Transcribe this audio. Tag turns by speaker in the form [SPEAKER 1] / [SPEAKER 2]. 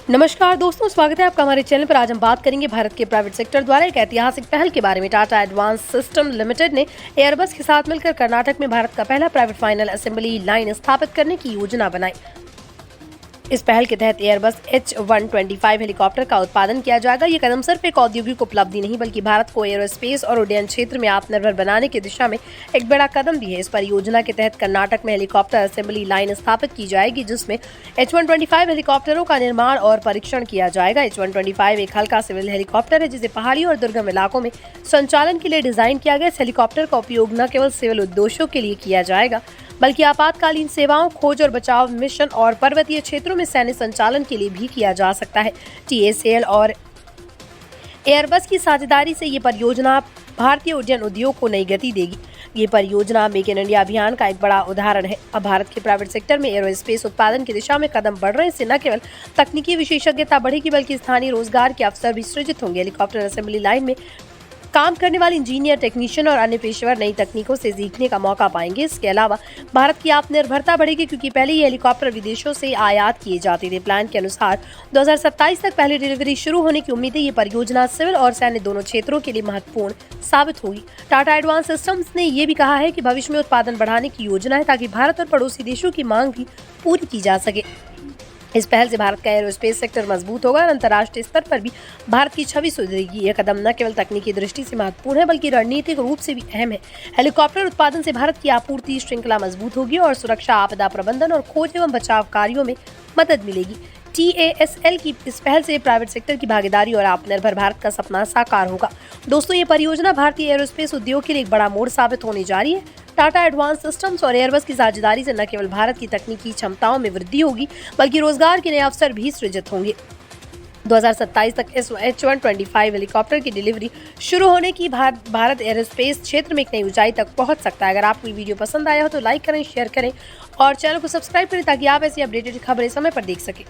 [SPEAKER 1] नमस्कार दोस्तों, स्वागत है आपका हमारे चैनल पर। आज हम बात करेंगे भारत के प्राइवेट सेक्टर द्वारा एक ऐतिहासिक पहल के बारे में। टाटा एडवांस सिस्टम लिमिटेड ने एयरबस के साथ मिलकर कर्नाटक में भारत का पहला प्राइवेट फाइनल असेंबली लाइन स्थापित करने की योजना बनाई। इस पहल के तहत एयरबस H125 हेलीकॉप्टर का उत्पादन किया जाएगा। ये कदम सिर्फ एक औद्योगिक उपलब्धि नहीं बल्कि भारत को एरोस्पेस और उड्डयन क्षेत्र में आत्मनिर्भर बनाने की दिशा में एक बड़ा कदम भी है। इस परियोजना के तहत कर्नाटक में हेलीकॉप्टर असेंबली लाइन स्थापित की जाएगी, जिसमें H125 हेलीकॉप्टरों का निर्माण और परीक्षण किया जाएगा। H125 एक हल्का सिविल हेलीकॉप्टर है जिसे पहाड़ी और दुर्गम इलाकों में संचालन के लिए डिजाइन किया गया। इस हेलीकॉप्टर का उपयोग न केवल सिविल उद्देश्यों के लिए किया जाएगा बल्कि आपातकालीन सेवाओं, खोज और बचाव मिशन और पर्वतीय क्षेत्रों में सैन्य संचालन के लिए भी किया जा सकता है। TACL और एयरबस की साझेदारी से ये परियोजना भारतीय उड्डयन उद्योग को नई गति देगी। ये परियोजना मेक इन इंडिया अभियान का एक बड़ा उदाहरण है। अब भारत के प्राइवेट सेक्टर में एरोस्पेस उत्पादन की दिशा में कदम बढ़ रहे हैं। इससे न केवल तकनीकी विशेषज्ञता बढ़ेगी बल्कि स्थानीय रोजगार के अवसर भी सृजित होंगे। हेलीकॉप्टर असेंबली लाइन में काम करने वाले इंजीनियर, टेक्नीशियन और अन्य पेशेवर नई तकनीकों से सीखने का मौका पाएंगे। इसके अलावा भारत की आत्मनिर्भरता बढ़ेगी क्योंकि पहले ये हेलीकॉप्टर विदेशों से आयात किए जाते थे। प्लान के अनुसार 2027 तक पहली डिलीवरी शुरू होने की उम्मीद है। ये परियोजना सिविल और सैन्य दोनों क्षेत्रों के लिए महत्वपूर्ण साबित होगी। टाटा एडवांस सिस्टम्स ने यह भी कहा है कि भविष्य में उत्पादन बढ़ाने की योजना है ताकि भारत और पड़ोसी देशों की मांग भी पूरी की जा सके। इस पहल से भारत का एरोस्पेस सेक्टर मजबूत होगा और अंतर्राष्ट्रीय स्तर पर भी भारत की छवि सुधरेगी। यह कदम न केवल तकनीकी दृष्टि से महत्वपूर्ण है बल्कि रणनीतिक रूप से भी अहम है। हेलीकॉप्टर उत्पादन से भारत की आपूर्ति श्रृंखला मजबूत होगी और सुरक्षा, आपदा प्रबंधन और खोज एवं बचाव कार्यों में मदद मिलेगी। TASL की इस पहल से प्राइवेट सेक्टर की भागीदारी और आत्मनिर्भर भारत का सपना साकार होगा। दोस्तों, ये परियोजना भारतीय एरोस्पेस उद्योग के लिए एक बड़ा मोड़ साबित होने जा रही है। टाटा एडवांस सिस्टम्स और एयरबस की साझेदारी से न केवल भारत की तकनीकी क्षमताओं में वृद्धि होगी बल्कि रोजगार के नए अवसर भी सृजित होंगे। 2027 तक इस H125 हेलीकॉप्टर की डिलीवरी शुरू होने की भारत एरोस्पेस क्षेत्र में एक नई ऊंचाई तक पहुंच सकता है। अगर आपको ये वीडियो पसंद आया हो तो लाइक करें, शेयर करें और चैनल को सब्सक्राइब करें ताकि आप ऐसी अपडेटेड खबरें समय पर देख सकें।